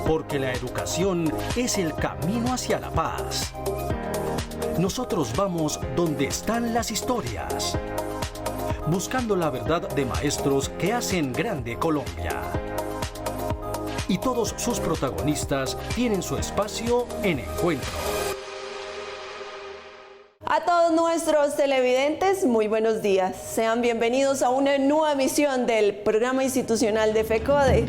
porque la educación es el camino hacia la paz. Nosotros vamos donde están las historias, buscando la verdad de maestros que hacen grande Colombia. Y todos sus protagonistas tienen su espacio en Encuentro. A todos nuestros televidentes, muy buenos días. Sean bienvenidos a una nueva emisión del programa institucional de FECODE.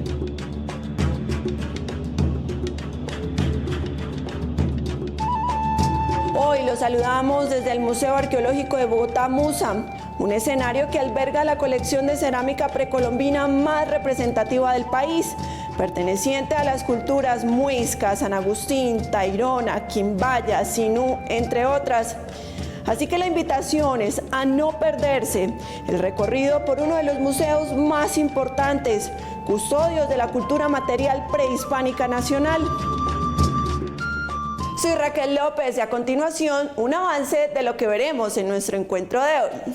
Hoy los saludamos desde el Museo Arqueológico de Bogotá, MUSA, un escenario que alberga la colección de cerámica precolombina más representativa del país, perteneciente a las culturas muisca, San Agustín, Tairona, Quimbaya, Sinú, entre otras. Así que la invitación es a no perderse el recorrido por uno de los museos más importantes, custodios de la cultura material prehispánica nacional. Soy Raquel López y a continuación un avance de lo que veremos en nuestro encuentro de hoy.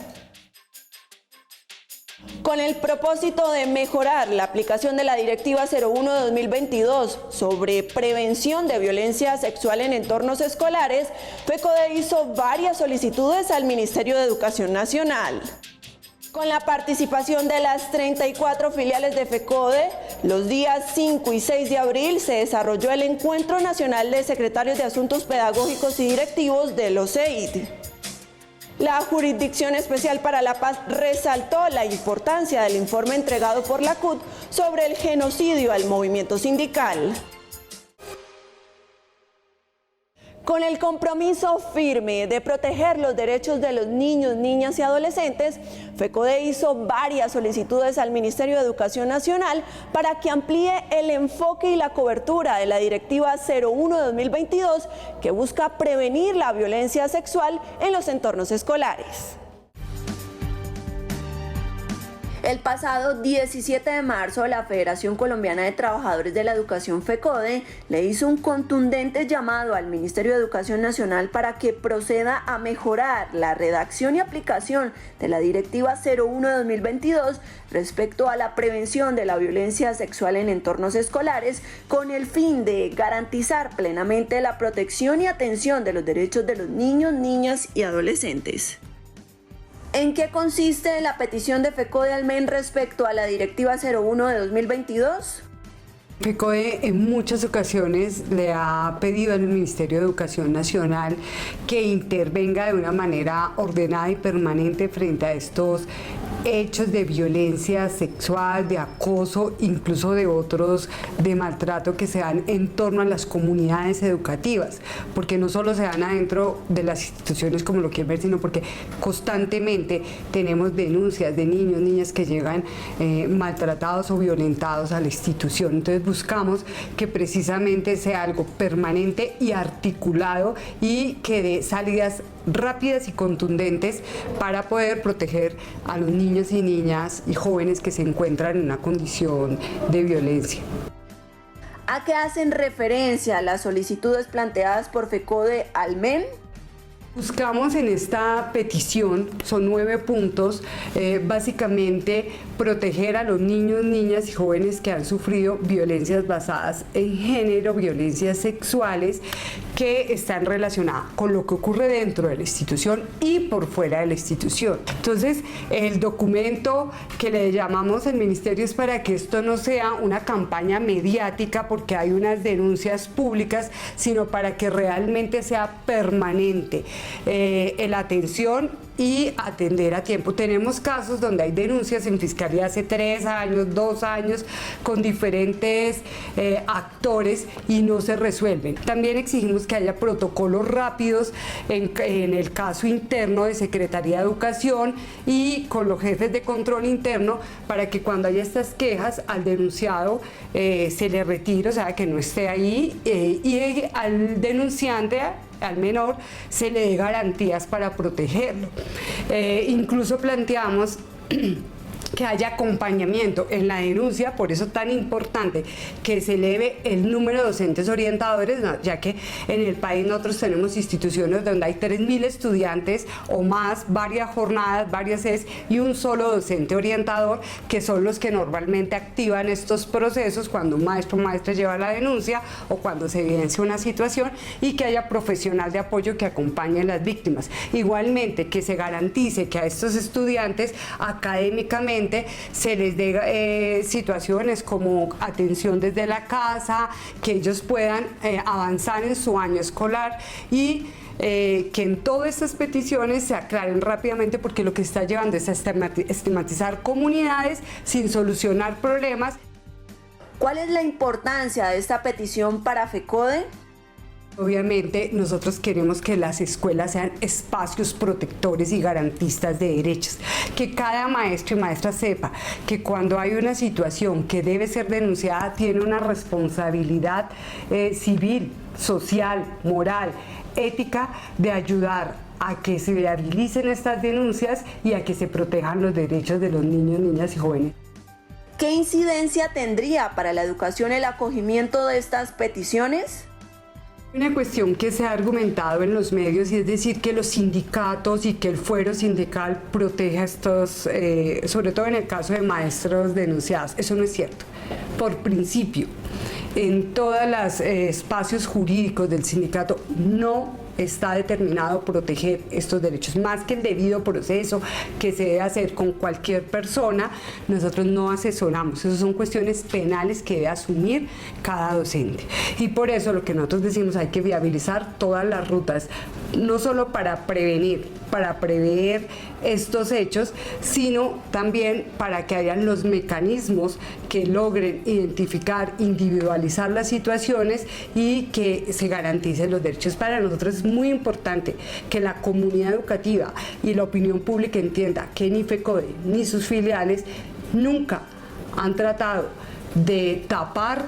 Con el propósito de mejorar la aplicación de la Directiva 01 de 2022 sobre prevención de violencia sexual en entornos escolares, FECODE hizo varias solicitudes al Ministerio de Educación Nacional. Con la participación de las 34 filiales de FECODE, los días 5 y 6 de abril se desarrolló el Encuentro Nacional de Secretarios de Asuntos Pedagógicos y Directivos de los CEID. La Jurisdicción Especial para la Paz resaltó la importancia del informe entregado por la CUT sobre el genocidio al movimiento sindical. Con el compromiso firme de proteger los derechos de los niños, niñas y adolescentes, FECODE hizo varias solicitudes al Ministerio de Educación Nacional para que amplíe el enfoque y la cobertura de la Directiva 01 de 2022 que busca prevenir la violencia sexual en los entornos escolares. El pasado 17 de marzo, la Federación Colombiana de Trabajadores de la Educación FECODE le hizo un contundente llamado al Ministerio de Educación Nacional para que proceda a mejorar la redacción y aplicación de la Directiva 01 de 2022 respecto a la prevención de la violencia sexual en entornos escolares, con el fin de garantizar plenamente la protección y atención de los derechos de los niños, niñas y adolescentes. ¿En qué consiste la petición de FECODE al MEN respecto a la Directiva 01 de 2022? FECODE en muchas ocasiones le ha pedido al Ministerio de Educación Nacional que intervenga de una manera ordenada y permanente frente a estos hechos de violencia sexual, de acoso, incluso de otros de maltrato que se dan en torno a las comunidades educativas, porque no solo se dan adentro de las instituciones como lo quieren ver, sino porque constantemente tenemos denuncias de niños, niñas que llegan maltratados o violentados a la institución. Entonces buscamos que precisamente sea algo permanente y articulado y que dé salidas rápidas y contundentes para poder proteger a los niños y niñas y jóvenes que se encuentran en una condición de violencia. ¿A qué hacen referencia las solicitudes planteadas por FECODE al MEN? Buscamos en esta petición, son 9 puntos, básicamente proteger a los niños, niñas y jóvenes que han sufrido violencias basadas en género, violencias sexuales que están relacionadas con lo que ocurre dentro de la institución y por fuera de la institución. Entonces, el documento que le llamamos el ministerio es para que esto no sea una campaña mediática porque hay unas denuncias públicas, sino para que realmente sea permanente. La atención y atender a tiempo. Tenemos casos donde hay denuncias en fiscalía hace 3 años, 2 años, con diferentes actores y no se resuelven. También exigimos que haya protocolos rápidos en el caso interno de Secretaría de Educación y con los jefes de control interno para que cuando haya estas quejas al denunciado se le retire, o sea, que no esté ahí y al denunciante, al menor, se le dé garantías para protegerlo. Incluso planteamos que haya acompañamiento en la denuncia, por eso tan importante que se eleve el número de docentes orientadores, ya que en el país nosotros tenemos instituciones donde hay 3.000 estudiantes o más, varias jornadas, varias sedes y un solo docente orientador, que son los que normalmente activan estos procesos cuando un maestro o maestra lleva la denuncia o cuando se evidencia una situación, y que haya profesional de apoyo que acompañe a las víctimas. Igualmente, que se garantice que a estos estudiantes académicamente se les dé situaciones como atención desde la casa, que ellos puedan avanzar en su año escolar y que en todas estas peticiones se aclaren rápidamente, porque lo que está llevando es a estigmatizar comunidades sin solucionar problemas. ¿Cuál es la importancia de esta petición para FECODE? Obviamente nosotros queremos que las escuelas sean espacios protectores y garantistas de derechos, que cada maestro y maestra sepa que cuando hay una situación que debe ser denunciada tiene una responsabilidad civil, social, moral, ética de ayudar a que se viabilicen estas denuncias y a que se protejan los derechos de los niños, niñas y jóvenes. ¿Qué incidencia tendría para la educación el acogimiento de estas peticiones? Una cuestión que se ha argumentado en los medios, y es decir que los sindicatos y que el fuero sindical protege a estos, sobre todo en el caso de maestros denunciados. Eso no es cierto. Por principio, en todos los espacios jurídicos del sindicato no está determinado proteger estos derechos, más que el debido proceso que se debe hacer con cualquier persona. Nosotros no asesoramos, esas son cuestiones penales que debe asumir cada docente, y por eso lo que nosotros decimos, hay que viabilizar todas las rutas, no solo para prevenir, para prever estos hechos, sino también para que hayan los mecanismos que logren identificar, individualizar las situaciones y que se garanticen los derechos. Para nosotros es muy importante que la comunidad educativa y la opinión pública entienda que ni FECODE ni sus filiales nunca han tratado de tapar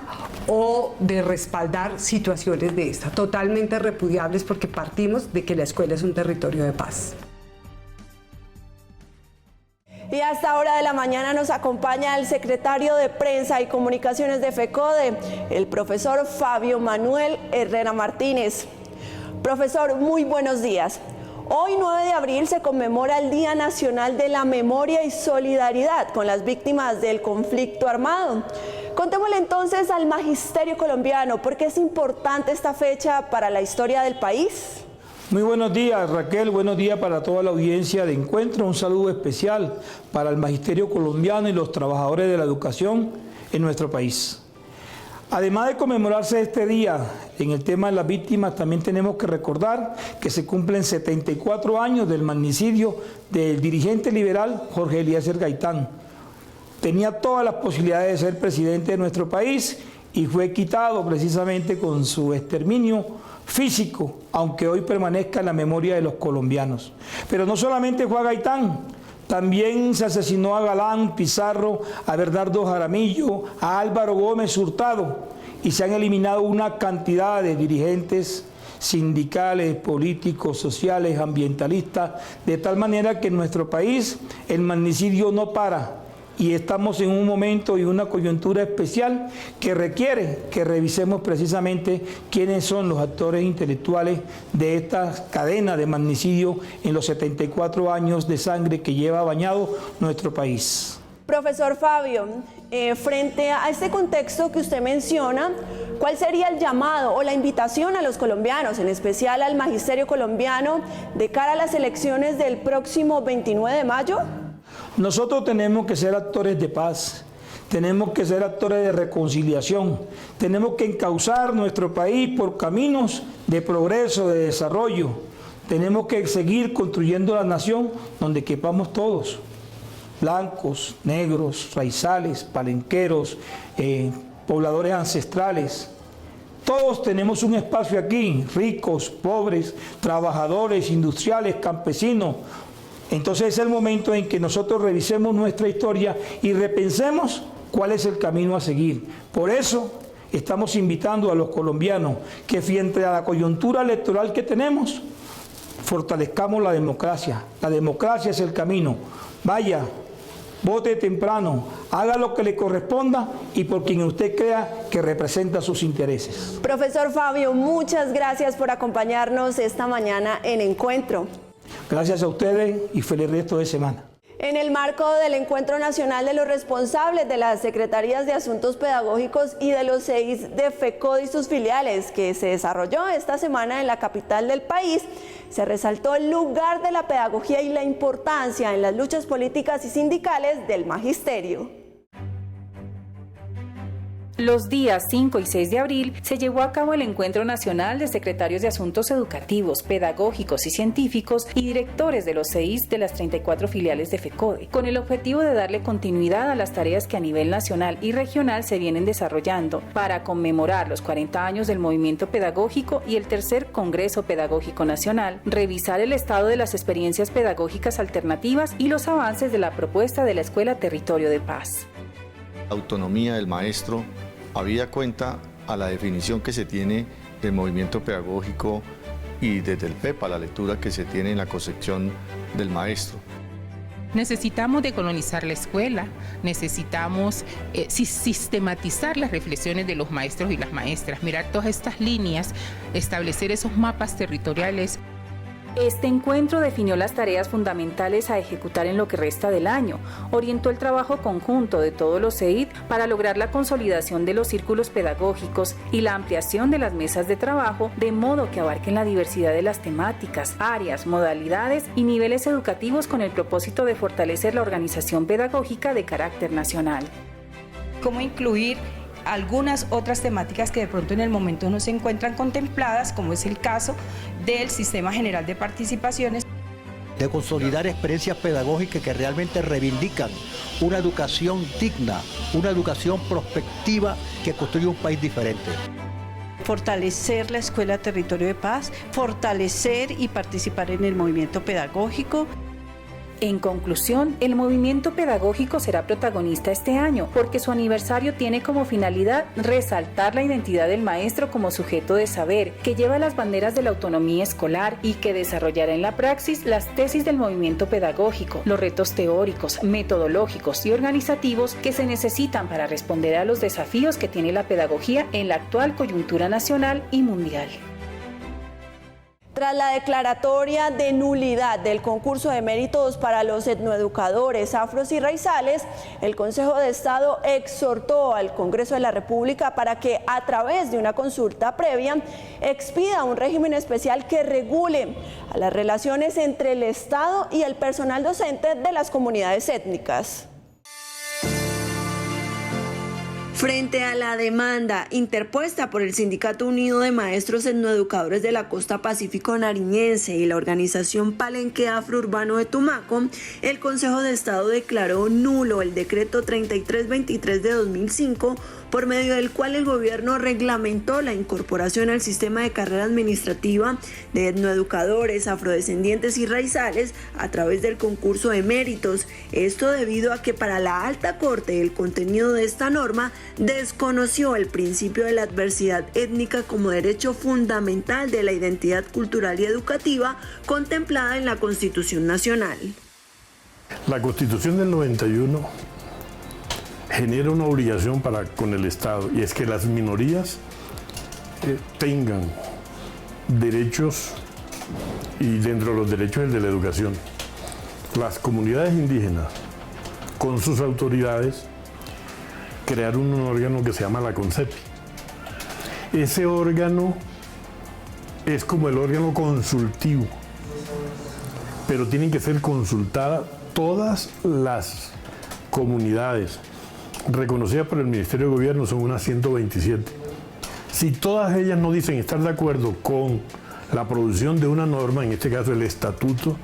o de respaldar situaciones de esta, totalmente repudiables, porque partimos de que la escuela es un territorio de paz. Y a esta hora de la mañana nos acompaña el secretario de Prensa y Comunicaciones de FECODE, el profesor Fabio Manuel Herrera Martínez. Profesor, muy buenos días. Hoy, 9 de abril, se conmemora el Día Nacional de la Memoria y Solidaridad con las víctimas del conflicto armado. Contémosle entonces al magisterio colombiano por qué es importante esta fecha para la historia del país. Muy buenos días, Raquel, buenos días para toda la audiencia de Encuentro. Un saludo especial para el magisterio colombiano y los trabajadores de la educación en nuestro país. Además de conmemorarse este día en el tema de las víctimas, también tenemos que recordar que se cumplen 74 años del magnicidio del dirigente liberal Jorge Eliezer Gaitán. Tenía todas las posibilidades de ser presidente de nuestro país y fue quitado precisamente con su exterminio físico, aunque hoy permanezca en la memoria de los colombianos. Pero no solamente fue a Gaitán, también se asesinó a Galán, Pizarro, a Bernardo Jaramillo, a Álvaro Gómez Hurtado, y se han eliminado una cantidad de dirigentes sindicales, políticos, sociales, ambientalistas, de tal manera que en nuestro país el magnicidio no para. Y estamos en un momento y una coyuntura especial que requiere que revisemos precisamente quiénes son los actores intelectuales de esta cadena de magnicidio en los 74 años de sangre que lleva bañado nuestro país. Profesor Fabio, frente a este contexto que usted menciona, ¿cuál sería el llamado o la invitación a los colombianos, en especial al magisterio colombiano, de cara a las elecciones del próximo 29 de mayo? Nosotros tenemos que ser actores de paz, tenemos que ser actores de reconciliación, tenemos que encauzar nuestro país por caminos de progreso, de desarrollo. Tenemos que seguir construyendo la nación donde quepamos todos, blancos, negros, raizales, palenqueros, pobladores ancestrales. Todos tenemos un espacio aquí, ricos, pobres, trabajadores, industriales, campesinos. Entonces es el momento en que nosotros revisemos nuestra historia y repensemos cuál es el camino a seguir. Por eso estamos invitando a los colombianos que frente a la coyuntura electoral que tenemos, fortalezcamos la democracia. La democracia es el camino. Vaya, vote temprano, haga lo que le corresponda y por quien usted crea que representa sus intereses. Profesor Fabio, muchas gracias por acompañarnos esta mañana en Encuentro. Gracias a ustedes y feliz resto de semana. En el marco del Encuentro Nacional de los Responsables de las Secretarías de Asuntos Pedagógicos y de los CEIs de FECODE y sus filiales, que se desarrolló esta semana en la capital del país, se resaltó el lugar de la pedagogía y la importancia en las luchas políticas y sindicales del magisterio. Los días 5 y 6 de abril se llevó a cabo el Encuentro Nacional de Secretarios de Asuntos Educativos, Pedagógicos y Científicos y directores de los CEIs de las 34 filiales de FECODE, con el objetivo de darle continuidad a las tareas que a nivel nacional y regional se vienen desarrollando para conmemorar los 40 años del movimiento pedagógico y el tercer Congreso Pedagógico Nacional, revisar el estado de las experiencias pedagógicas alternativas y los avances de la propuesta de la Escuela Territorio de Paz. Autonomía del maestro, habida cuenta a la definición que se tiene del movimiento pedagógico y desde el PEPA, la lectura que se tiene en la concepción del maestro. Necesitamos decolonizar la escuela, necesitamos sistematizar las reflexiones de los maestros y las maestras, mirar todas estas líneas, establecer esos mapas territoriales. Este encuentro definió las tareas fundamentales a ejecutar en lo que resta del año, orientó el trabajo conjunto de todos los CEID para lograr la consolidación de los círculos pedagógicos y la ampliación de las mesas de trabajo, de modo que abarquen la diversidad de las temáticas, áreas, modalidades y niveles educativos con el propósito de fortalecer la organización pedagógica de carácter nacional. ¿Cómo incluir algunas otras temáticas que de pronto en el momento no se encuentran contempladas, como es el caso del Sistema General de Participaciones? De consolidar experiencias pedagógicas que realmente reivindican una educación digna, una educación prospectiva que construye un país diferente. Fortalecer la Escuela Territorio de Paz, fortalecer y participar en el movimiento pedagógico. En conclusión, el movimiento pedagógico será protagonista este año porque su aniversario tiene como finalidad resaltar la identidad del maestro como sujeto de saber, que lleva las banderas de la autonomía escolar y que desarrollará en la praxis las tesis del movimiento pedagógico, los retos teóricos, metodológicos y organizativos que se necesitan para responder a los desafíos que tiene la pedagogía en la actual coyuntura nacional y mundial. Tras la declaratoria de nulidad del concurso de méritos para los etnoeducadores afros y raizales, el Consejo de Estado exhortó al Congreso de la República para que, a través de una consulta previa, expida un régimen especial que regule a las relaciones entre el Estado y el personal docente de las comunidades étnicas. Frente a la demanda interpuesta por el Sindicato Unido de Maestros Etnoeducadores de la Costa Pacífico Nariñense y la organización Palenque Afrourbano de Tumaco, el Consejo de Estado declaró nulo el decreto 3323 de 2005, por medio del cual el gobierno reglamentó la incorporación al sistema de carrera administrativa de etnoeducadores, afrodescendientes y raizales a través del concurso de méritos. Esto debido a que para la Alta Corte el contenido de esta norma desconoció el principio de la adversidad étnica como derecho fundamental de la identidad cultural y educativa contemplada en la Constitución Nacional. La Constitución del 91 genera una obligación con el Estado, y es que las minorías tengan derechos, y dentro de los derechos el de la educación. Las comunidades indígenas, con sus autoridades, crearon un órgano que se llama la CONCEPI. Ese órgano es como el órgano consultivo, pero tienen que ser consultadas todas las comunidades reconocidas por el Ministerio de Gobierno, son unas 127. Si todas ellas no dicen estar de acuerdo con la producción de una norma, en este caso el estatuto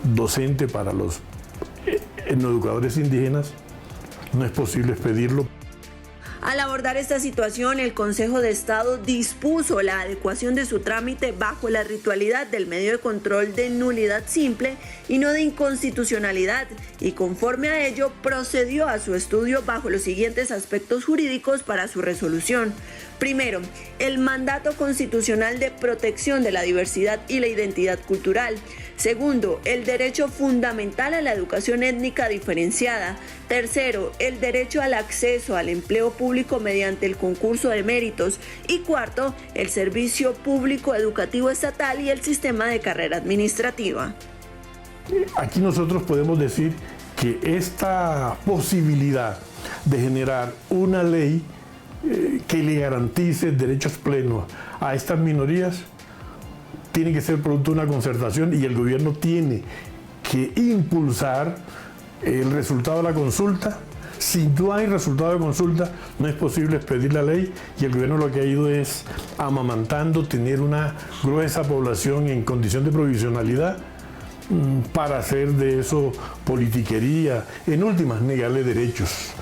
docente para los etnoeducadores indígenas, no es posible expedirlo. Al abordar esta situación, el Consejo de Estado dispuso la adecuación de su trámite bajo la ritualidad del medio de control de nulidad simple y no de inconstitucionalidad, y conforme a ello procedió a su estudio bajo los siguientes aspectos jurídicos para su resolución. Primero, el mandato constitucional de protección de la diversidad y la identidad cultural. Segundo, el derecho fundamental a la educación étnica diferenciada. Tercero, el derecho al acceso al empleo público mediante el concurso de méritos. Y cuarto, el servicio público educativo estatal y el sistema de carrera administrativa. Aquí nosotros podemos decir que esta posibilidad de generar una ley que le garantice derechos plenos a estas minorías tiene que ser producto de una concertación y el gobierno tiene que impulsar el resultado de la consulta. Si no hay resultado de consulta, no es posible expedir la ley y el gobierno lo que ha ido es amamantando, tener una gruesa población en condición de provisionalidad para hacer de eso politiquería, en últimas negarle derechos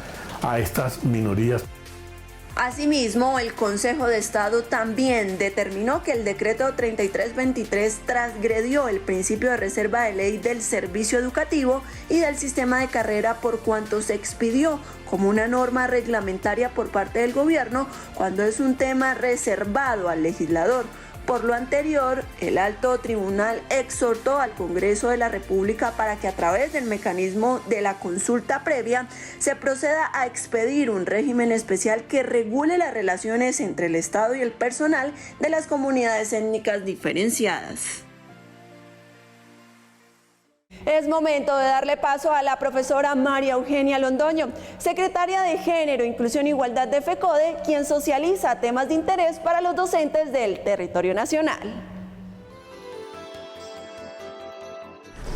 a estas minorías. Asimismo, el Consejo de Estado también determinó que el decreto 3323 transgredió el principio de reserva de ley del servicio educativo y del sistema de carrera por cuanto se expidió como una norma reglamentaria por parte del gobierno cuando es un tema reservado al legislador. Por lo anterior, el Alto Tribunal exhortó al Congreso de la República para que a través del mecanismo de la consulta previa se proceda a expedir un régimen especial que regule las relaciones entre el Estado y el personal de las comunidades étnicas diferenciadas. Es momento de darle paso a la profesora María Eugenia Londoño, secretaria de Género, Inclusión e Igualdad de FECODE, quien socializa temas de interés para los docentes del territorio nacional.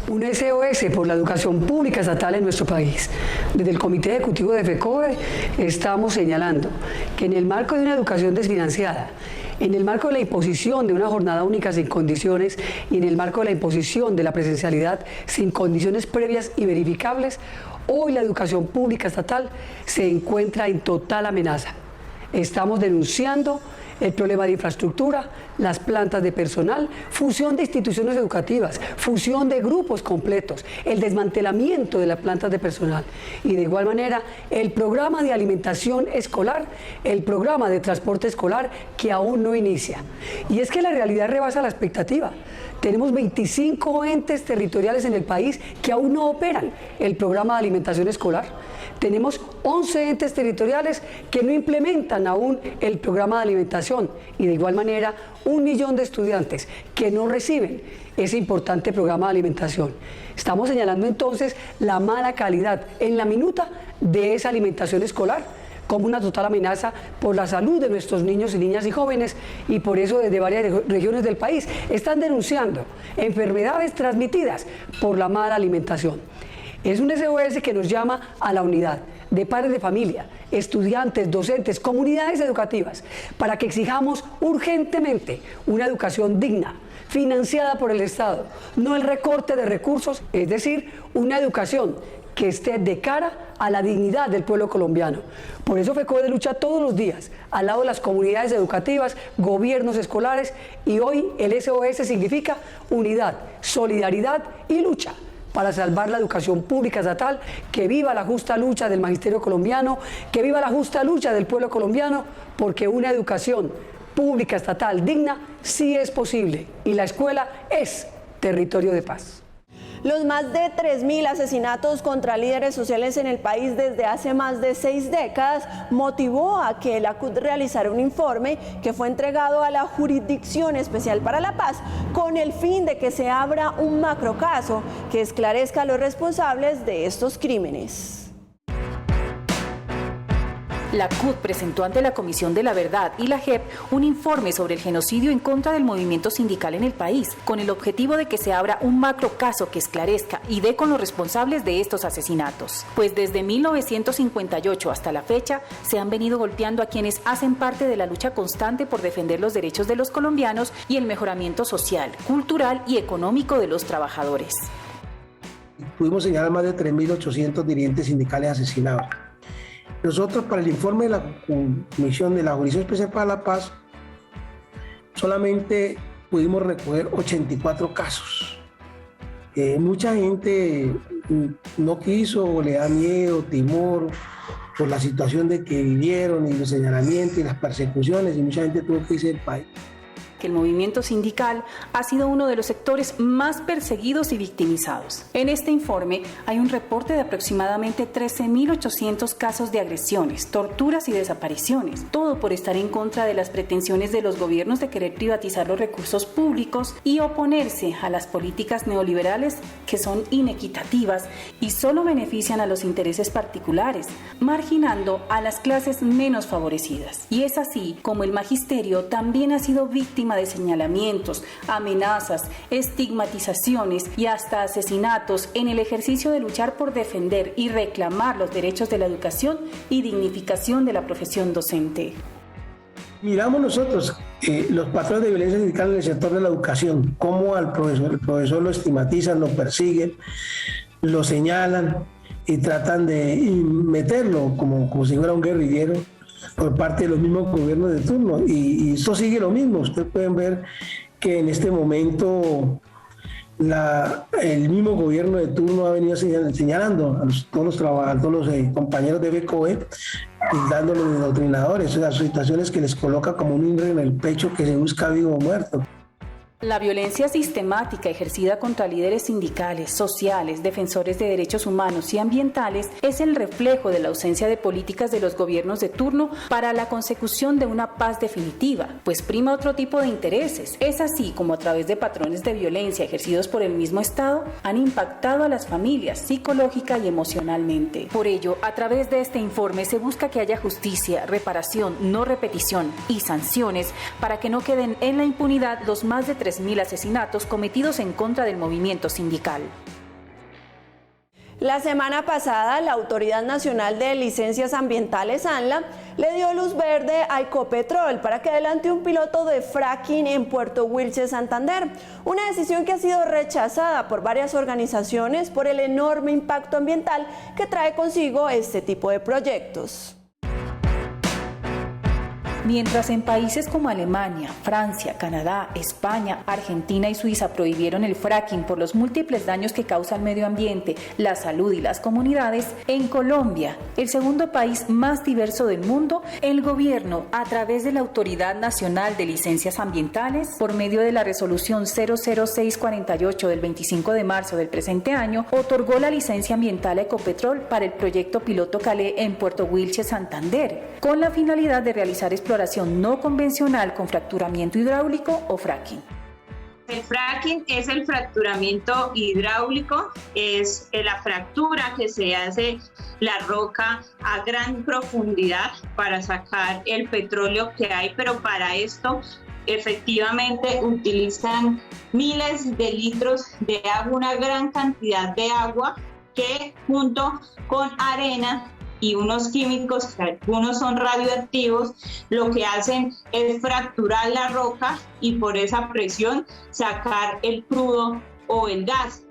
Un SOS por la educación pública estatal en nuestro país. Desde el Comité Ejecutivo de FECODE estamos señalando que en el marco de una educación desfinanciada, en el marco de la imposición de una jornada única sin condiciones y en el marco de la imposición de la presencialidad sin condiciones previas y verificables, hoy la educación pública estatal se encuentra en total amenaza. Estamos denunciando el problema de infraestructura, las plantas de personal, fusión de instituciones educativas, fusión de grupos completos, el desmantelamiento de las plantas de personal y de igual manera el programa de alimentación escolar, el programa de transporte escolar que aún no inicia. Y es que la realidad rebasa la expectativa. Tenemos 25 entes territoriales en el país que aún no operan el programa de alimentación escolar. Tenemos 11 entes territoriales que no implementan aún el programa de alimentación y de igual manera 1 millón de estudiantes que no reciben ese importante programa de alimentación. Estamos señalando entonces la mala calidad en la minuta de esa alimentación escolar como una total amenaza por la salud de nuestros niños y niñas y jóvenes y por eso desde varias regiones del país están denunciando enfermedades transmitidas por la mala alimentación. Es un SOS que nos llama a la unidad de padres de familia, estudiantes, docentes, comunidades educativas, para que exijamos urgentemente una educación digna, financiada por el Estado, no el recorte de recursos, es decir, una educación que esté de cara a la dignidad del pueblo colombiano. Por eso FECODE lucha todos los días al lado de las comunidades educativas, gobiernos escolares y hoy el SOS significa unidad, solidaridad y lucha para salvar la educación pública estatal, que viva la justa lucha del magisterio colombiano, que viva la justa lucha del pueblo colombiano, porque una educación pública estatal digna sí es posible y la escuela es territorio de paz. Los más de 3.000 asesinatos contra líderes sociales en el país desde hace más de 6 décadas motivó a que la CUT realizara un informe que fue entregado a la Jurisdicción Especial para la Paz con el fin de que se abra un macrocaso que esclarezca a los responsables de estos crímenes. La CUT presentó ante la Comisión de la Verdad y la JEP un informe sobre el genocidio en contra del movimiento sindical en el país, con el objetivo de que se abra un macrocaso que esclarezca y dé con los responsables de estos asesinatos. Pues desde 1958 hasta la fecha se han venido golpeando a quienes hacen parte de la lucha constante por defender los derechos de los colombianos y el mejoramiento social, cultural y económico de los trabajadores. Pudimos señalar más de 3.800 dirigentes sindicales asesinados. Nosotros, para el informe de la Comisión de la Jurisdicción Especial para la Paz, solamente pudimos recoger 84 casos. Mucha gente no quiso, o le da miedo, temor, por la situación de que vivieron y los señalamientos y las persecuciones, y mucha gente tuvo que irse del país. que el movimiento sindical ha sido uno de los sectores más perseguidos y victimizados. En este informe hay un reporte de aproximadamente 13.800 casos de agresiones, torturas y desapariciones, todo por estar en contra de las pretensiones de los gobiernos de querer privatizar los recursos públicos y oponerse a las políticas neoliberales que son inequitativas y solo benefician a los intereses particulares, marginando a las clases menos favorecidas. Y es así como el magisterio también ha sido víctima de señalamientos, amenazas, estigmatizaciones y hasta asesinatos en el ejercicio de luchar por defender y reclamar los derechos de la educación y dignificación de la profesión docente. Miramos nosotros los patrones de violencia sindical en el sector de la educación, cómo el profesor lo estigmatizan, lo persiguen, lo señalan y tratan de meterlo como si fuera un guerrillero por parte de los mismos gobiernos de turno. Y esto sigue lo mismo. Ustedes pueden ver que en este momento el mismo gobierno de turno ha venido señalando a todos los compañeros de FECODE, dándoles de doctrinadores, o sea, situaciones que les coloca como un hilo en el pecho que se busca vivo o muerto. La violencia sistemática ejercida contra líderes sindicales, sociales, defensores de derechos humanos y ambientales es el reflejo de la ausencia de políticas de los gobiernos de turno para la consecución de una paz definitiva, pues prima otro tipo de intereses. Es así como a través de patrones de violencia ejercidos por el mismo Estado han impactado a las familias psicológica y emocionalmente. Por ello, a través de este informe se busca que haya justicia, reparación, no repetición y sanciones para que no queden en la impunidad los más de 3.000 asesinatos cometidos en contra del movimiento sindical. La semana pasada, la Autoridad Nacional de Licencias Ambientales, ANLA, le dio luz verde a Ecopetrol para que adelante un piloto de fracking en Puerto Wilches, Santander. Una decisión que ha sido rechazada por varias organizaciones por el enorme impacto ambiental que trae consigo este tipo de proyectos. Mientras en países como Alemania, Francia, Canadá, España, Argentina y Suiza prohibieron el fracking por los múltiples daños que causa al medio ambiente, la salud y las comunidades, en Colombia, el segundo país más diverso del mundo, el gobierno, a través de la Autoridad Nacional de Licencias Ambientales, por medio de la resolución 00648 del 25 de marzo del presente año, otorgó la licencia ambiental a Ecopetrol para el proyecto piloto Calé en Puerto Wilches, Santander, con la finalidad de realizar exploración no convencional con fracturamiento hidráulico o fracking. El fracking es el fracturamiento hidráulico, es la fractura que se hace la roca a gran profundidad para sacar el petróleo que hay, pero para esto efectivamente utilizan miles de litros de agua, una gran cantidad de agua que junto con arena y unos químicos, que algunos son radioactivos, lo que hacen es fracturar la roca y por esa presión sacar el crudo o el gas.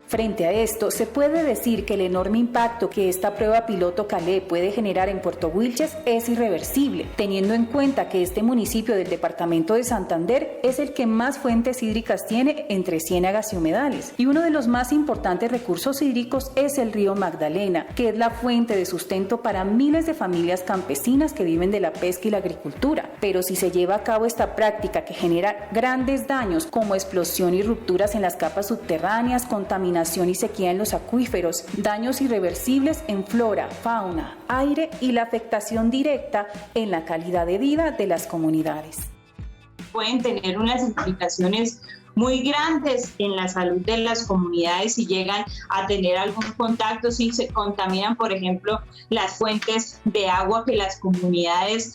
Frente a esto, se puede decir que el enorme impacto que esta prueba piloto Calé puede generar en Puerto Wilches es irreversible, teniendo en cuenta que este municipio del departamento de Santander es el que más fuentes hídricas tiene entre ciénagas y humedales, y uno de los más importantes recursos hídricos es el río Magdalena, que es la fuente de sustento para miles de familias campesinas que viven de la pesca y la agricultura. Pero si se lleva a cabo esta práctica que genera grandes daños como explosión y rupturas en las capas subterráneas, contaminación y sequía en los acuíferos, daños irreversibles en flora, fauna, aire y la afectación directa en la calidad de vida de las comunidades. Pueden tener unas implicaciones muy grandes en la salud de las comunidades si llegan a tener algún contacto, si se contaminan, por ejemplo, las fuentes de agua que las comunidades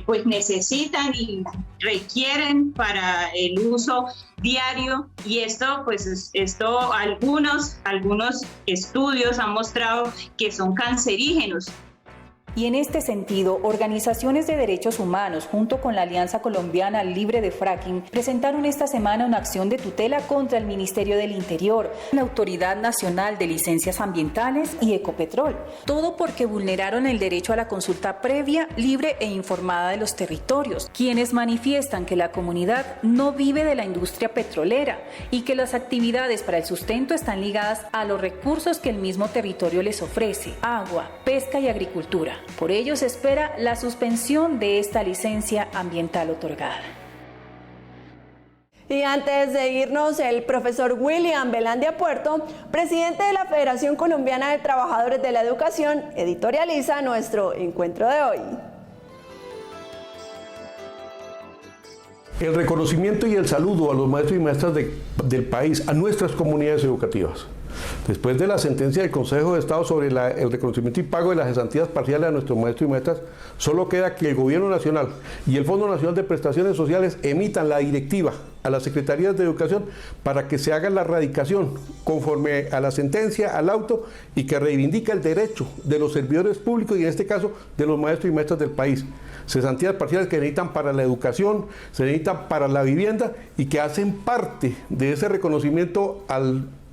pues necesitan y requieren para el uso diario. Y esto algunos estudios han mostrado que son cancerígenos. Y en este sentido, organizaciones de derechos humanos, junto con la Alianza Colombiana Libre de Fracking, presentaron esta semana una acción de tutela contra el Ministerio del Interior, la Autoridad Nacional de Licencias Ambientales y Ecopetrol. Todo porque vulneraron el derecho a la consulta previa, libre e informada de los territorios, quienes manifiestan que la comunidad no vive de la industria petrolera y que las actividades para el sustento están ligadas a los recursos que el mismo territorio les ofrece: agua, pesca y agricultura. Por ello se espera la suspensión de esta licencia ambiental otorgada. Y antes de irnos, el profesor William Velandia Puerto, presidente de la Federación Colombiana de Trabajadores de la Educación, editorializa nuestro encuentro de hoy. El reconocimiento y el saludo a los maestros y maestras del país, a nuestras comunidades educativas. Después de la sentencia del Consejo de Estado sobre el reconocimiento y pago de las cesantías parciales a nuestros maestros y maestras, solo queda que el Gobierno Nacional y el Fondo Nacional de Prestaciones Sociales emitan la directiva a las Secretarías de Educación para que se haga la radicación conforme a la sentencia, al auto, y que reivindica el derecho de los servidores públicos y en este caso de los maestros y maestras del país. Cesantías parciales que necesitan para la educación, se necesitan para la vivienda y que hacen parte de ese reconocimiento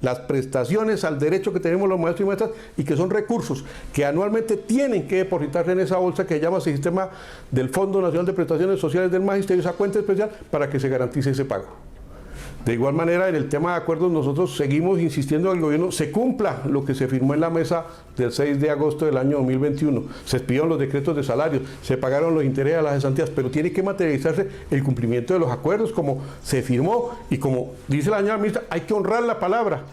las prestaciones al derecho que tenemos los maestros y maestras y que son recursos que anualmente tienen que depositarse en esa bolsa que llama sistema del Fondo Nacional de Prestaciones Sociales del Magisterio, esa cuenta especial para que se garantice ese pago. De igual manera, en el tema de acuerdos, nosotros seguimos insistiendo al gobierno se cumpla lo que se firmó en la mesa del 6 de agosto del año 2021. Se expidieron los decretos de salarios, se pagaron los intereses a las cesantías, pero tiene que materializarse el cumplimiento de los acuerdos como se firmó y como dice la señora ministra, hay que honrar la palabra.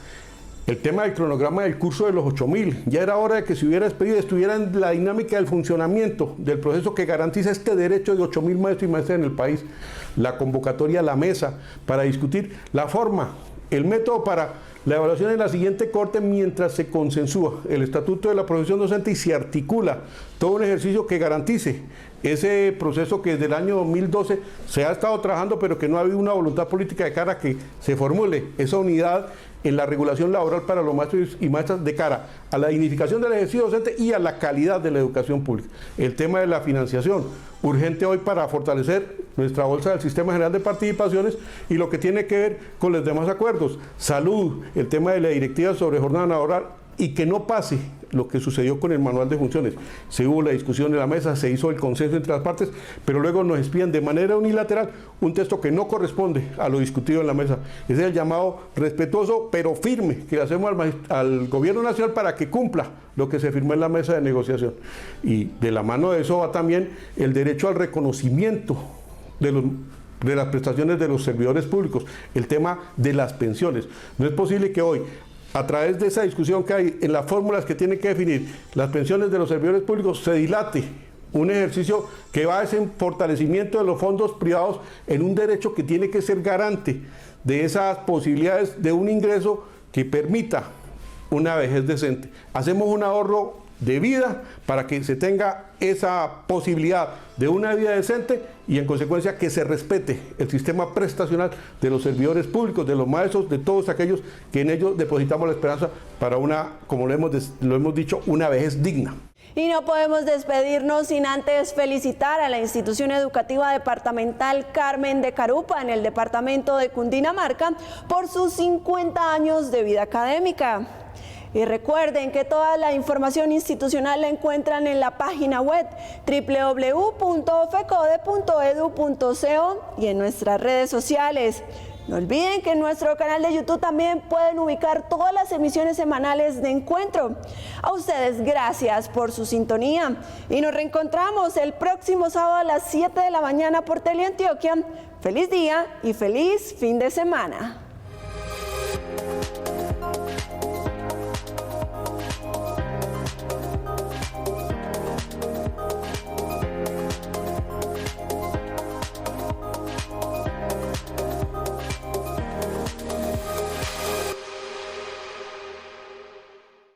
El tema del cronograma del curso de los 8.000, ya era hora de que se hubiera despedido, estuviera en la dinámica del funcionamiento del proceso que garantiza este derecho de 8.000 maestros y maestras en el país. La convocatoria a la mesa para discutir la forma, el método para la evaluación en la siguiente corte mientras se consensúa el estatuto de la profesión docente y se articula todo un ejercicio que garantice ese proceso que desde el año 2012 se ha estado trabajando pero que no ha habido una voluntad política de cara a que se formule esa unidad en la regulación laboral para los maestros y maestras de cara a la dignificación del ejercicio docente y a la calidad de la educación pública. El tema de la financiación, urgente hoy para fortalecer nuestra bolsa del Sistema General de Participaciones y lo que tiene que ver con los demás acuerdos, salud, el tema de la directiva sobre jornada laboral y que no pase lo que sucedió con el manual de funciones. Se hubo la discusión en la mesa, se hizo el consenso entre las partes, pero luego nos expiden de manera unilateral un texto que no corresponde a lo discutido en la mesa. Ese es el llamado respetuoso pero firme que le hacemos al Gobierno Nacional para que cumpla lo que se firmó en la mesa de negociación. Y de la mano de eso va también el derecho al reconocimiento de las prestaciones de los servidores públicos, el tema de las pensiones. No es posible que hoy, a través de esa discusión que hay en las fórmulas que tienen que definir las pensiones de los servidores públicos, se dilate un ejercicio que va a ese fortalecimiento de los fondos privados en un derecho que tiene que ser garante de esas posibilidades de un ingreso que permita una vejez decente. Hacemos un ahorro de vida para que se tenga esa posibilidad de una vida decente y en consecuencia que se respete el sistema prestacional de los servidores públicos, de los maestros, de todos aquellos que en ellos depositamos la esperanza para una, como lo hemos dicho, una vejez digna. Y no podemos despedirnos sin antes felicitar a la institución educativa departamental Carmen de Carupa en el departamento de Cundinamarca por sus 50 años de vida académica. Y recuerden que toda la información institucional la encuentran en la página web www.fecode.edu.co y en nuestras redes sociales. No olviden que en nuestro canal de YouTube también pueden ubicar todas las emisiones semanales de Encuentro. A ustedes gracias por su sintonía y nos reencontramos el próximo sábado a las 7 de la mañana por Teleantioquia. Feliz día y feliz fin de semana.